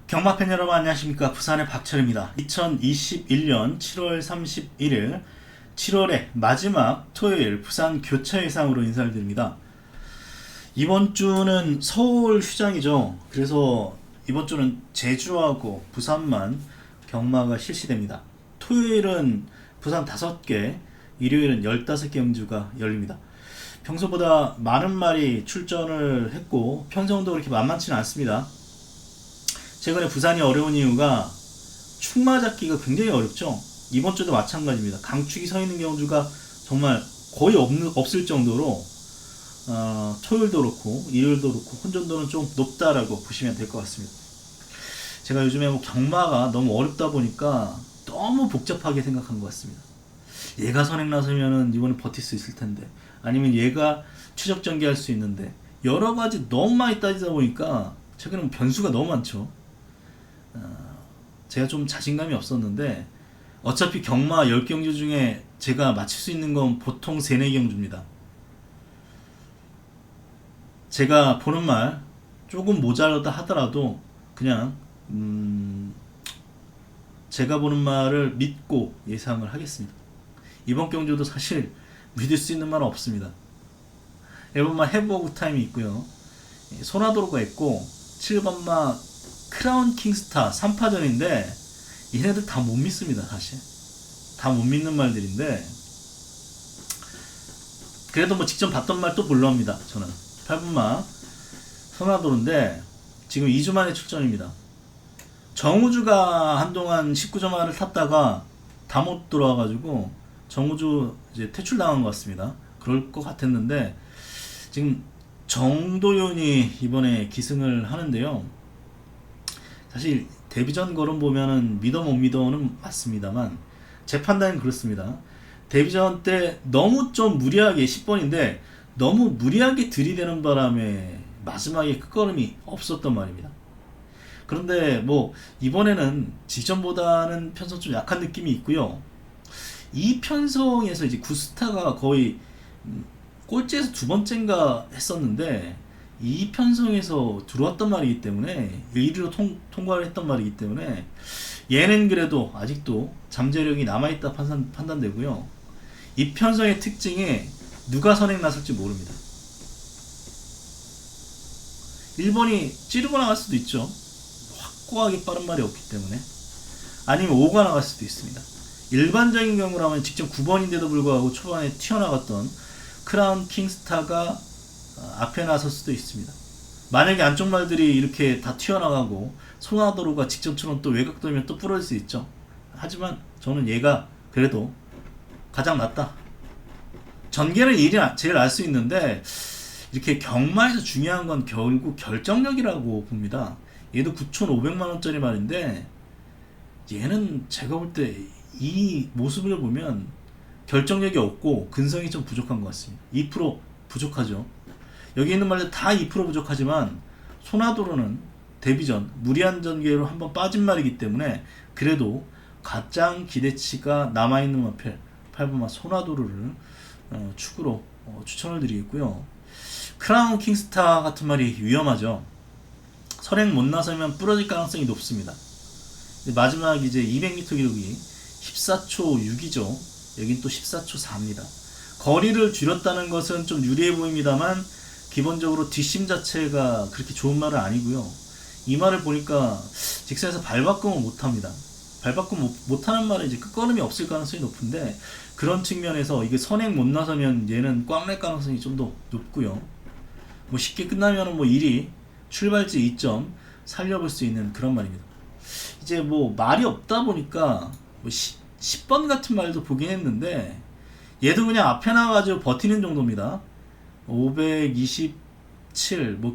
경마팬 여러분 안녕하십니까. 부산의 박철입니다. 2021년 7월 31일 7월의 마지막 토요일 부산 교차 예상으로 인사를 드립니다. 이번 주는 서울 휴장이죠. 그래서 이번 주는 제주하고 부산만 경마가 실시됩니다. 토요일은 부산 5개, 일요일은 15개 경주가 열립니다. 평소보다 많은 말이 출전을 했고 편성도 그렇게 만만치는 않습니다. 최근에 부산이 어려운 이유가 축마 잡기가 굉장히 어렵죠. 이번 주도 마찬가지입니다. 강축이 서 있는 경주가 정말 거의 없을 정도로 토요일도 그렇고 일요일도 그렇고 혼전도는 좀 높다라고 보시면 될 것 같습니다. 제가 요즘에 경마가 너무 어렵다 보니까 너무 복잡하게 생각한 것 같습니다. 얘가 선행 나서면은 이번에 버틸 수 있을 텐데, 아니면 얘가 추적 전개할 수 있는데, 여러 가지 너무 많이 따지다 보니까 최근에 변수가 너무 많죠. 제가 좀 자신감이 없었는데 어차피 경마 10경주 중에 제가 맞힐 수 있는 건 보통 3, 4경주입니다. 제가 보는 말 조금 모자라다 하더라도 그냥 제가 보는 말을 믿고 예상을 하겠습니다. 이번 경주도 사실 믿을 수 있는 말은 없습니다. 1번마 해보고 타임이 있고요. 소나도로가 있고 7번마 크라운 킹스타 3파전인데 얘네들 다 못 믿습니다. 사실 다 못 믿는 말들인데, 그래도 직접 봤던 말 또 볼러 합니다. 저는 8번마 소나도로인데 지금 2주 만에 출전입니다. 정우주가 한동안 19점화를 탔다가 다 못 들어와가지고 정우주 이제 퇴출당한 것 같습니다. 그럴 것 같았는데 지금 정도윤이 이번에 기승을 하는데요. 사실 데뷔전 걸음 보면은 믿어 못 믿어는 맞습니다만 제 판단은 그렇습니다. 데뷔전 때 너무 좀 무리하게 10번인데 너무 무리하게 들이대는 바람에 마지막에 끝걸음이 없었단 말입니다. 그런데 이번에는 직전보다는 편성 좀 약한 느낌이 있고요. 이 편성에서 이제 구스타가 거의 꼴찌에서 2번째인가 했었는데 이 편성에서 들어왔단 말이기 때문에 1위로 통과를 했단 말이기 때문에 얘는 그래도 아직도 잠재력이 남아있다 판단되고요. 이 편성의 특징이 누가 선행 나설지 모릅니다. 1번이 찌르고 나갈 수도 있죠. 확고하게 빠른 말이 없기 때문에. 아니면 5가 나갈 수도 있습니다. 일반적인 경우라면 직접 9번인데도 불구하고 초반에 튀어나갔던 크라운 킹스타가 앞에 나설 수도 있습니다. 만약에 안쪽 말들이 이렇게 다 튀어나가고 소나도로가 직전처럼 또 외곽돌면 또 부러질 수 있죠. 하지만 저는 얘가 그래도 가장 낫다. 전개는 일이 제일 알 수 있는데 이렇게 경마에서 중요한 건 결국 결정력이라고 봅니다. 얘도 9,500만원짜리 말인데 얘는 제가 볼 때 이 모습을 보면 결정력이 없고 근성이 좀 부족한 것 같습니다. 2% 부족하죠. 여기 있는 말들 다 2% 부족하지만 소나도로는 데뷔전 무리한 전개로 한번 빠진 말이기 때문에 그래도 가장 기대치가 남아있는 마필 8번마 소나도로를 축으로 추천을 드리겠고요. 크라운 킹스타 같은 말이 위험하죠. 선행 못 나서면 부러질 가능성이 높습니다. 마지막 이제 200m 기록이 14초 6이죠. 여긴 또 14초 4입니다. 거리를 줄였다는 것은 좀 유리해 보입니다만 기본적으로 뒷심 자체가 그렇게 좋은 말은 아니고요. 이 말을 보니까 직선에서 발바꿈을 못합니다. 발바꿈 못하는 말은 이제 끝걸음이 없을 가능성이 높은데, 그런 측면에서 이게 선행 못 나서면 얘는 꽝 낼 가능성이 좀 더 높고요. 쉽게 끝나면은 1위 출발지 2점 살려볼 수 있는 그런 말입니다. 이제 말이 없다 보니까 10번 같은 말도 보긴 했는데 얘도 그냥 앞에 나가가지고 버티는 정도입니다. 527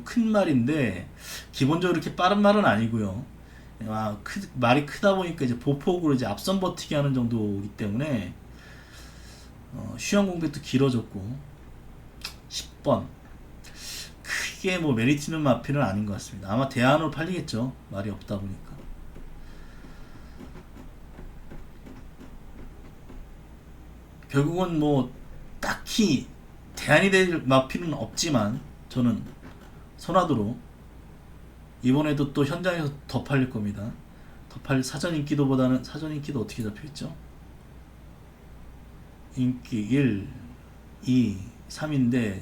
큰 말인데 기본적으로 이렇게 빠른 말은 아니고요. 말이 크다 보니까 이제 보폭으로 이제 앞선 버티기 하는 정도이기 때문에 휴양 공백도 길어졌고 10번 크게 메리트 있는 마필은 아닌 것 같습니다. 아마 대안으로 팔리겠죠. 말이 없다 보니까. 결국은 딱히 제한이 될 필요는 없지만 저는 선화도로 이번에도 또 현장에서 더 팔릴 겁니다. 더 팔릴 사전 인기도보다는 사전 인기도 어떻게 잡혀있죠? 인기 1, 2, 3인데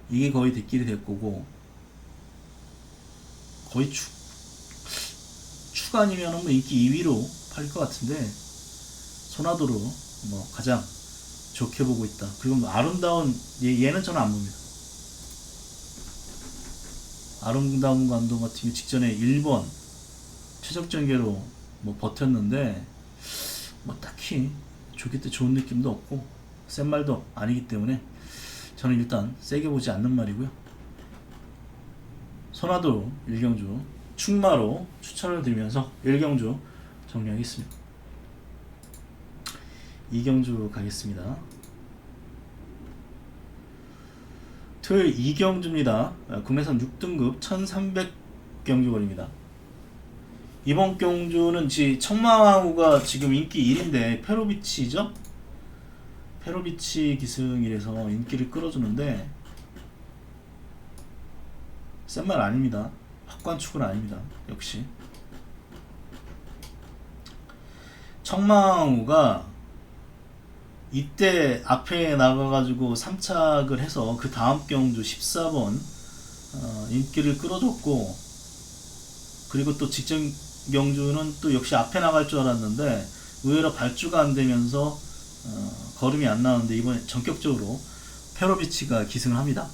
이게 거의 대길이 될 거고 거의 추가 아니면 뭐 인기 2위로 팔릴 것 같은데 선화도로 뭐 가장 좋게 보고 있다. 그리고 뭐 아름다운 얘는 저는 안 봅니다. 아름다운 감동 같은 경우 직전에 1번 최적전개로 뭐 버텼는데 뭐 딱히 좋겠다 좋은 느낌도 없고 센 말도 아니기 때문에 저는 일단 세게 보지 않는 말이고요. 선화도 1경주 충마로 추천을 드리면서 1경주 정리하겠습니다. 2경주 가겠습니다. 토요일 2경주입니다. 국내선 6등급 1300경주거리입니다. 이번 경주는 청마왕후가 지금 인기 1인데 페로비치죠? 페로비치 기승이라서 인기를 끌어주는데 센 말 아닙니다. 확관축은 아닙니다. 역시 청마왕후가 이때 앞에 나가가지고 3착을 해서 그 다음 경주 14번 인기를 끌어줬고 그리고 또 직전 경주는 또 역시 앞에 나갈 줄 알았는데 의외로 발주가 안 되면서 걸음이 안 나오는데 이번에 전격적으로 페로비치가 기승을 합니다.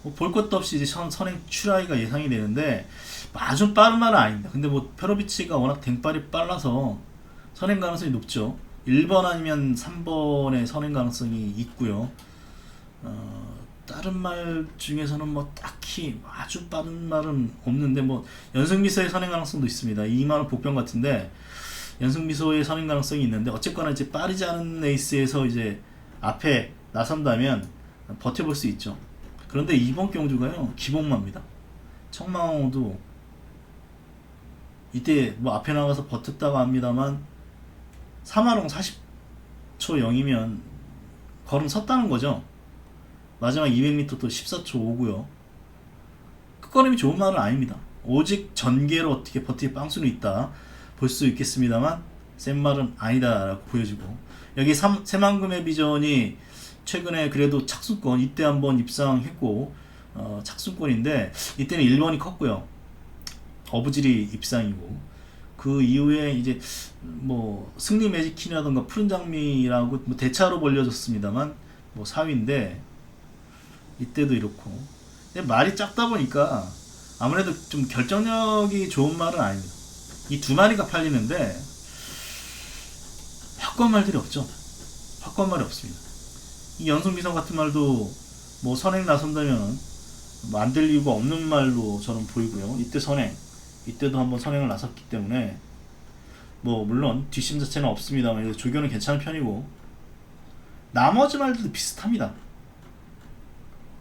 뭐 볼 것도 없이 이제 선행 출하기가 예상이 되는데 아주 빠른 말은 아닙니다. 근데 뭐 페로비치가 워낙 댕발이 빨라서 선행 가능성이 높죠. 1번 아니면 3번의 선행 가능성이 있고요. 다른 말 중에서는 뭐 딱히 아주 빠른 말은 없는데 뭐 연승미소의 선행 가능성도 있습니다. 2만원 복병 같은데 연승미소의 선행 가능성이 있는데 어쨌거나 이제 빠르지 않은 레이스에서 이제 앞에 나선다면 버텨볼 수 있죠. 그런데 이번 경주가요 기복마입니다. 청마왕호도 이때 뭐 앞에 나가서 버텼다고 합니다만 3화롱 40초 0이면 걸음 섰다는 거죠. 마지막 200m 또 14초 5고요. 끝걸음이 좋은 말은 아닙니다. 오직 전개로 어떻게 버틸 빵수는 있다 볼 수 있겠습니다만 센 말은 아니다 라고 보여지고 여기 새만금의 비전이 최근에 그래도 착순권 이때 한번 입상했고 착순권인데 이때는 1번이 컸고요. 어부질이 입상이고 그 이후에 이제 뭐 승리 매직킨이라던가 푸른 장미라고 뭐 대차로 벌려졌습니다만 뭐 4위인데 이때도 이렇고 근데 말이 작다 보니까 아무래도 좀 결정력이 좋은 말은 아닙니다. 이 두 마리가 팔리는데 확건 말들이 없죠. 확건 말이 없습니다. 이 연승비성 같은 말도 뭐 선행 나선다면 뭐 안 될 이유가 없는 말로 저는 보이고요. 이때 선행 이때도 한번 선행을 나섰기 때문에 뭐 물론 뒷심 자체는 없습니다만 조교는 괜찮은 편이고 나머지 말들도 비슷합니다.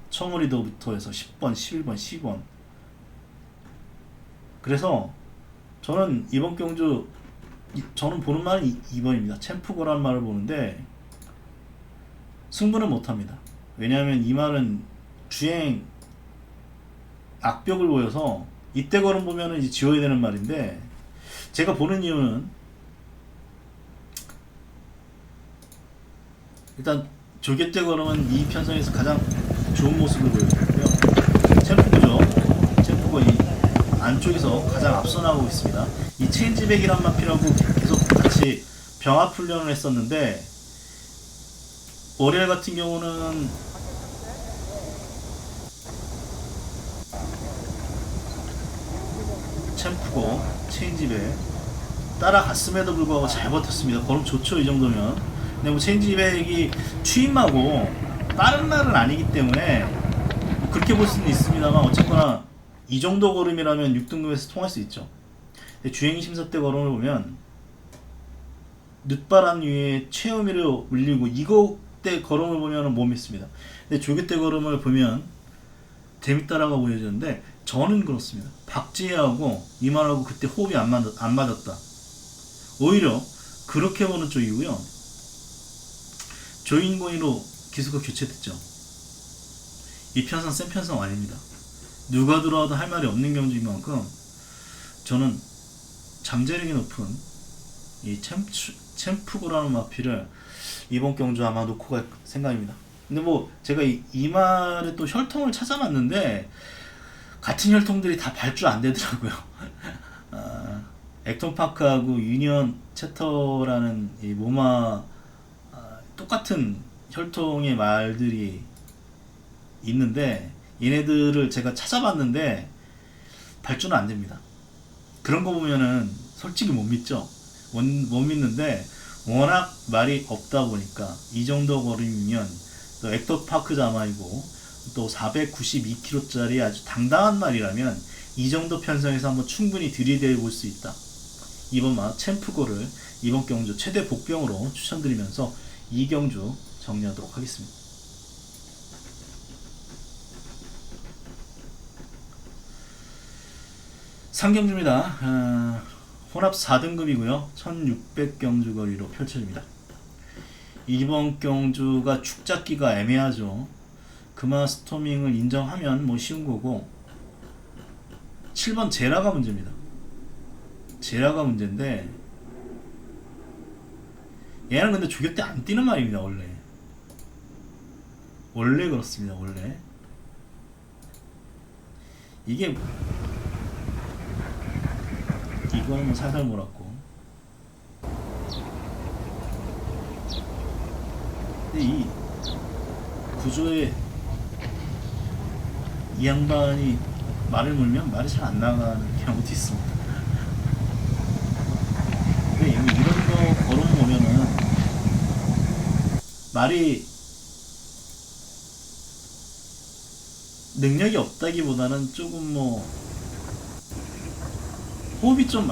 청어리더부터 해서 10번, 11번, 12번 그래서 저는 이번 경주 저는 보는 말은 2번입니다. 챔프고란 말을 보는데 승부는 못합니다. 왜냐하면 이 말은 주행 악벽을 보여서 이때 걸음 보면은 이제 지워야 되는 말인데 제가 보는 이유는 일단 조개 때 걸음은 이 편성에서 가장 좋은 모습을 보여주고요. 챔프고죠. 챔프고 이 안쪽에서 가장 앞서 나가고 있습니다. 이 체인지백이란 마피라고 계속 같이 병합 훈련을 했었는데 월요일 같은 경우는 챔프고 체인지백 따라갔음에도 불구하고 잘 버텼습니다. 걸음 좋죠 이 정도면. 근데 뭐 체인지백이 추임하고 빠른 말은 아니기 때문에 뭐 그렇게 볼 수는 있습니다만 어쨌거나 이 정도 걸음이라면 6등급에서 통할 수 있죠. 근데 주행 심사 때 걸음을 보면 늦바람 위에 최음위로 울리고 이거 때 걸음을 보면 못 믿습니다. 근데 조개 때 걸음을 보면 재밌다라고 보여지는데 저는 그렇습니다. 박지혜하고 이만하고 그때 호흡이 안 맞았다. 오히려 그렇게 보는 쪽이고요. 조인권이로 기수가 교체됐죠. 이 편성 센 편성 아닙니다. 누가 들어와도 할 말이 없는 경주인 만큼 저는 잠재력이 높은 이 챔프고라는 마피를 이번 경주 아마 놓고 갈 생각입니다. 근데 뭐 제가 이 말에 또 혈통을 찾아봤는데 같은 혈통들이 다 발주 안 되더라고요. 액톤파크하고 유니언 채터라는 이 모마 똑같은 혈통의 말들이 있는데 얘네들을 제가 찾아봤는데 발주는 안 됩니다. 그런 거 보면은 솔직히 못 믿죠. 못 믿는데 워낙 말이 없다 보니까 이 정도 거리면 또 액톤파크 자마이고 또 492kg짜리 아주 당당한 말이라면 이 정도 편성에서 한번 충분히 들이대 볼 수 있다. 이번 챔프고를 이번 경주 최대 복병으로 추천드리면서 이 경주 정리하도록 하겠습니다. 상경주입니다. 혼합 4등급이고요. 1600경주 거리로 펼쳐집니다. 이번 경주가 축 잡기가 애매하죠. 금화 스토밍을 인정하면 뭐 쉬운 거고 7번 제라가 문제입니다. 제라가 문제인데 얘는 근데 조격 때 안 뛰는 말입니다. 원래 그렇습니다. 원래 이게 이거는 뭐 살살 몰았고 근데 이 구조에 이 양반이 말을 물면 말이 잘 안 나가는 경우도 있습니다. 근데 이런 거 걸어보면은 말이 능력이 없다기보다는 조금 뭐 호흡이 좀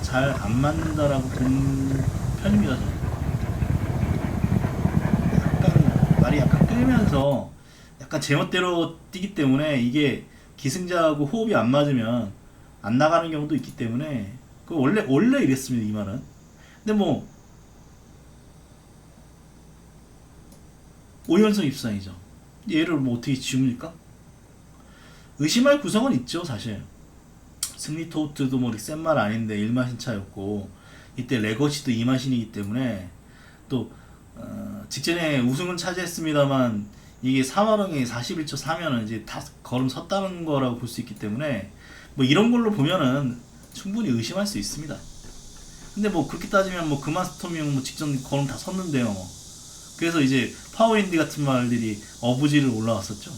잘 안 맞는다라고 본 편입니다. 저는. 말이 약간 끌면서 약간 제멋대로 뛰기 때문에 이게 기승자하고 호흡이 안 맞으면 안 나가는 경우도 있기 때문에 그 원래 이랬습니다. 이 말은. 근데 뭐 5연속 입상이죠. 얘를 뭐 어떻게 지웁니까? 의심할 구성은 있죠. 사실 승리 토트도 뭐 센 말 아닌데 1마신 차였고 이때 레거시도 2마신이기 때문에 또 직전에 우승은 차지했습니다만 이게 3화롱이 41초 사면은 이제 다 걸음 섰다는 거라고 볼 수 있기 때문에 뭐 이런 걸로 보면은 충분히 의심할 수 있습니다. 근데 뭐 그렇게 따지면 뭐 그마스톰이면 뭐 직전 걸음 다 섰는데요. 그래서 이제 파워인디 같은 말들이 어부지를 올라왔었죠.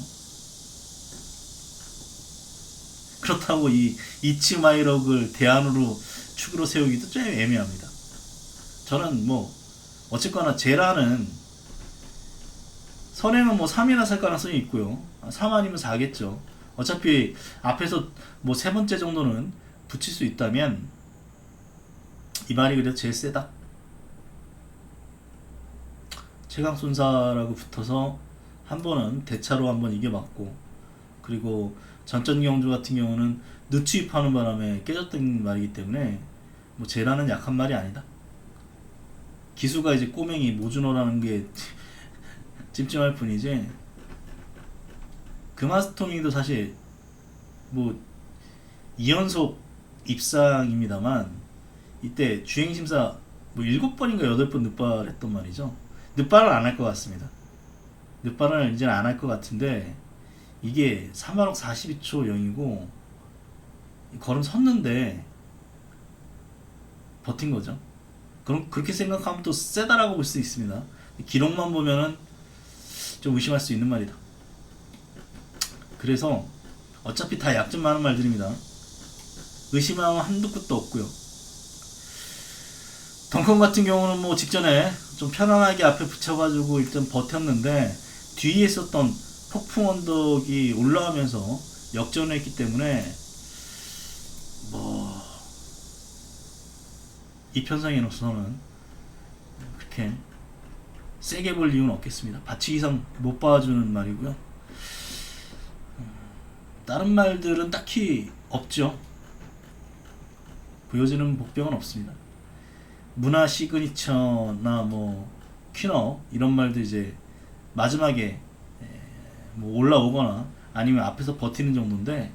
그렇다고 이 이치마이럭을 대안으로 축으로 세우기도 좀 애매합니다. 저는 뭐 어쨌거나 제라는 선행은 뭐 3이나 살 가능성이 있고요. 3 아니면 4겠죠. 어차피 앞에서 뭐 세 번째 정도는 붙일 수 있다면 이 말이 그래도 제일 세다. 최강손사라고 붙어서 한 번은 대차로 한번 이겨봤고 그리고 전전경주 같은 경우는 늦추입하는 바람에 깨졌던 말이기 때문에 뭐 제라는 약한 말이 아니다. 기수가 이제 꼬맹이 모주노라는 게 찜찜할 뿐이지 금화스토밍도 사실 뭐 2연속 입상입니다만 이때 주행심사 뭐 7번인가 8번 늑발했던 말이죠. 늑발은 안 할 것 같습니다. 늑발은 이제는 안 할 것 같은데 이게 3화록 42초 0이고 걸음 섰는데 버틴 거죠. 그럼 그렇게 생각하면 또 세다라고 볼 수 있습니다. 기록만 보면은 좀 의심할 수 있는 말이다. 그래서 어차피 다 약점 많은 말들입니다. 의심하면 한두 끝도 없고요. 덩컨 같은 경우는 뭐 직전에 좀 편안하게 앞에 붙여가지고 일단 버텼는데 뒤에 있었던 폭풍 언덕이 올라가면서 역전을 했기 때문에 뭐 이 편성에서는 그렇게 세게 볼 이유는 없겠습니다. 받치기상 못 봐주는 말이고요. 다른 말들은 딱히 없죠. 보여지는 복병은 없습니다. 문화 시그니처나 뭐 퀴너 이런 말도 이제 마지막에 뭐 올라오거나 아니면 앞에서 버티는 정도인데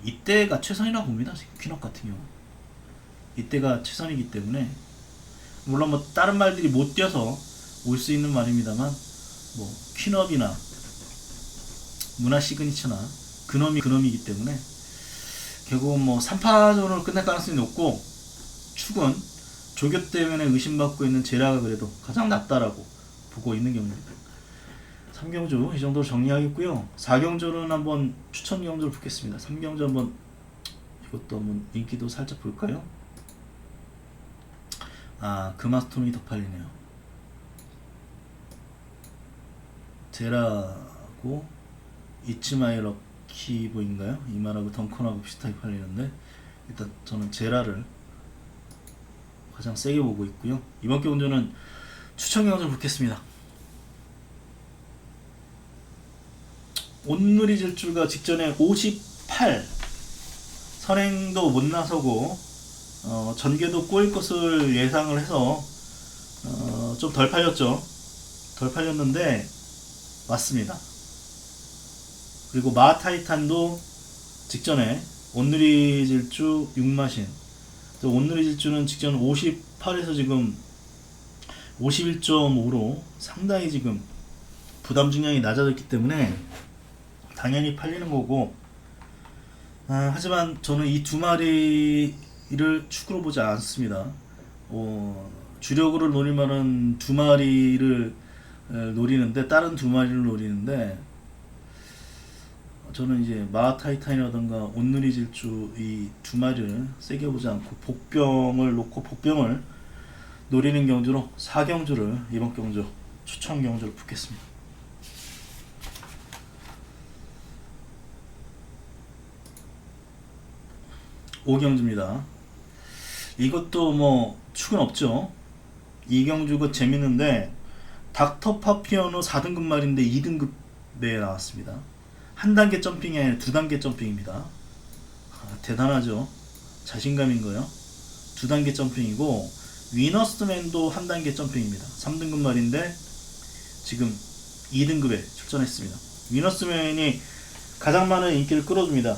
이때가 최선이라고 봅니다. 퀸업 같은 경우 이때가 최선이기 때문에 물론 뭐 다른 말들이 못 뛰어서 올 수 있는 말입니다만 뭐 퀸업이나 문화 시그니처나 근엄이 근엄이기 때문에 결국은 뭐 3파전으로 끝날 가능성이 높고 축은 조교 때문에 의심받고 있는 제라가 그래도 가장 낫다라고 보고 있는 경우입니다. 3경주 이 정도로 정리하겠고요. 4경주는 한번 추천 경주를 붙겠습니다. 3경주 한번 이것도 한번 인기도 살짝 볼까요? 아, 금화스톰이 더 팔리네요. 제라고 이츠마이 럭키보인가요? 이말하고 덩컨하고 비슷하게 팔리는데 일단 저는 제라를 가장 세게 보고 있고요. 이번 경주는 추천 경주를 붙겠습니다. 온누리 질주가 직전에 58 선행도 못 나서고 전개도 꼬일 것을 예상을 해서 좀 덜 팔렸죠. 덜 팔렸는데 맞습니다. 그리고 마타이탄도 직전에 온누리 질주 6마신 온누리 질주는 직전 58에서 지금 51.5로 상당히 지금 부담 중량이 낮아졌기 때문에 당연히 팔리는 거고 하지만 저는 이 두 마리를 축으로 보지 않습니다. 주력으로 노릴 만한 두 마리를 노리는데 다른 두 마리를 노리는데 저는 이제 마타이탄이라던가 온누리 질주 이 두 마리를 세게 보지 않고 복병을 놓고 복병을 노리는 경주로 4경주를 이번 경주 추천 경주를 붙겠습니다. 5경주입니다. 이것도 뭐 축은 없죠. 2경주가 재밌는데 닥터 파피아노 4등급 말인데 2등급에 나왔습니다. 한 단계 점핑이 아니라 두 단계 점핑입니다. 대단하죠. 자신감인 거요. 두 단계 점핑이고 위너스맨도 한 단계 점핑입니다. 3등급 말인데 지금 2등급에 출전했습니다. 위너스맨이 가장 많은 인기를 끌어줍니다.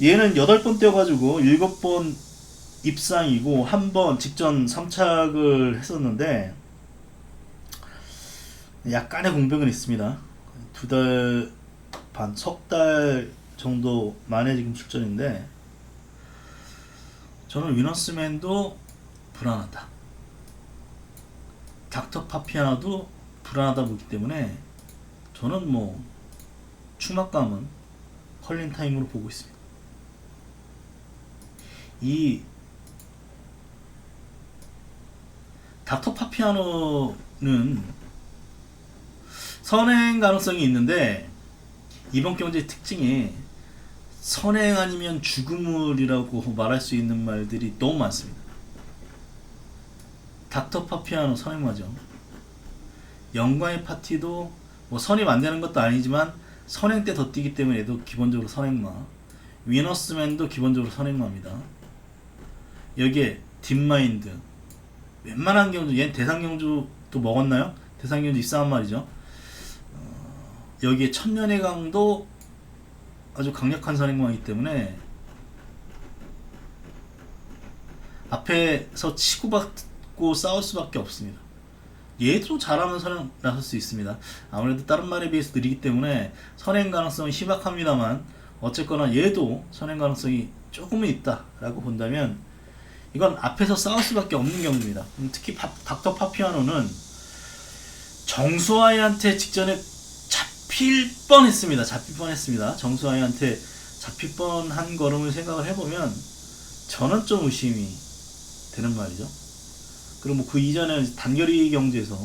얘는 8번 뛰어가지고 7번 입상이고 1번 직전 3착을 했었는데 약간의 공백은 있습니다. 2달 반, 석 달 정도 만에 지금 출전인데 저는 위너스맨도 불안하다. 닥터 파피아나도 불안하다 보기 때문에 저는 뭐 추막감은 컬린 타임으로 보고 있습니다. 이 닥터 파피아노는 선행 가능성이 있는데 이번 경주의 특징이 선행 아니면 죽음물이라고 말할 수 있는 말들이 너무 많습니다. 닥터 파피아노 선행마죠. 영광의 파티도 뭐 선임 안 되는 것도 아니지만 선행 때 더 뛰기 때문에 얘도 기본적으로 선행마. 위너스맨도 기본적으로 선행마입니다. 여기에 딥마인드 웬만한 경주 얘는 대상경주 또 먹었나요? 대상경주 입상한 말이죠. 여기에 천년의 강도 아주 강력한 선행마이기 때문에 앞에서 치고받고 싸울 수밖에 없습니다. 얘도 잘하면 선행 나설 수 있습니다. 아무래도 다른 말에 비해서 느리기 때문에 선행 가능성은 희박합니다만 어쨌거나 얘도 선행 가능성이 조금은 있다라고 본다면 이건 앞에서 싸울 수밖에 없는 경우입니다. 특히 닥터 파피아노는 정수아이한테 직전에 잡힐 뻔했습니다. 정수아이한테 잡힐 뻔한 걸음을 생각을 해보면 저는 좀 의심이 되는 말이죠. 그리고 뭐 그 이전에 단결이 경주에서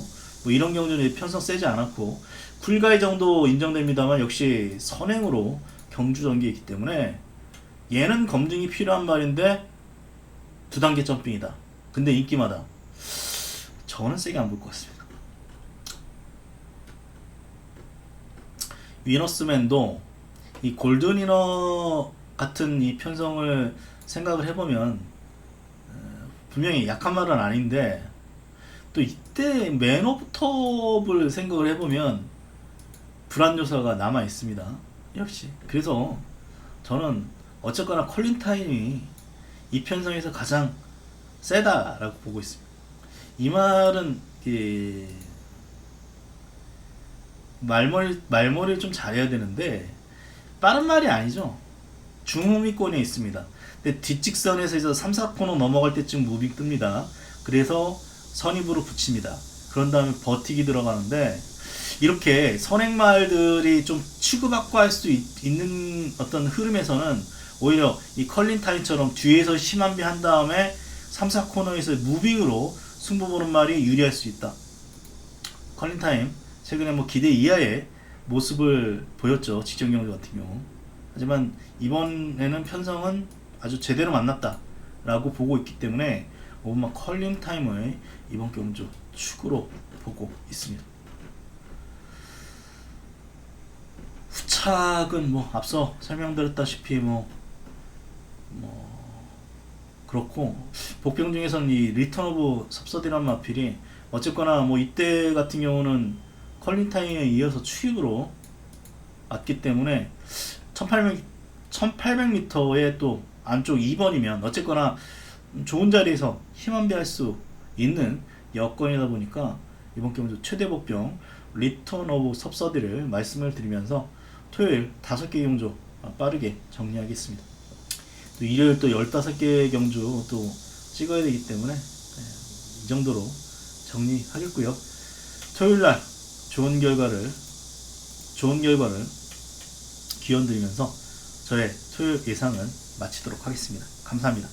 뭐 이런 경주는 편성 세지 않았고 쿨가이 정도 인정됩니다만 역시 선행으로 경주 전개이기 때문에 얘는 검증이 필요한 말인데 두 단계 점핑이다. 근데 인기마다 저는 세게 안 볼 것 같습니다. 위너스맨도 이 골든위너 같은 이 편성을 생각을 해보면 분명히 약한 말은 아닌데 또 이때 맨 오브 톱을 생각을 해보면 불안 요소가 남아 있습니다. 역시. 그래서 저는 어쨌거나 컬린 타임이 이 편성에서 가장 세다라고 보고 있습니다. 이 말은 말머리를 좀 잘해야 되는데 빠른 말이 아니죠. 중후미권에 있습니다. 근데 뒷직선에서 이제 3, 4코너 넘어갈 때쯤 무빙 뜹니다. 그래서 선입으로 붙입니다. 그런 다음에 버티기 들어가는데 이렇게 선행말들이 좀 치고받고 할 수 있는 어떤 흐름에서는 오히려 이 컬린 타임처럼 뒤에서 심한비 한 다음에 3, 4코너에서 무빙으로 승부 보는 말이 유리할 수 있다. 컬린 타임 최근에 뭐 기대 이하의 모습을 보였죠. 직전 경주 같은 경우. 하지만 이번에는 편성은 아주 제대로 만났다 라고 보고 있기 때문에 오브마 컬린 타임을 이번 경주 축으로 보고 있습니다. 후착은 뭐 앞서 설명드렸다시피 뭐 그렇고 복병 중에서는 이 리턴 오브 섭서디란 마필이 어쨌거나 뭐 이때 같은 경우는 컬린 타임에 이어서 추입으로 왔기 때문에 1800m의 또 안쪽 2번이면 어쨌거나 좋은 자리에서 힘안배할 수 있는 여건이다 보니까 이번 경주 최대 복병 리턴 오브 섭서디를 말씀을 드리면서 토요일 5개 경주 빠르게 정리하겠습니다. 또 일요일 또 15개 경주 또 찍어야 되기 때문에 이 정도로 정리하겠고요. 토요일날 좋은 결과를 기원 드리면서 저의 토요일 예상은 마치도록 하겠습니다. 감사합니다.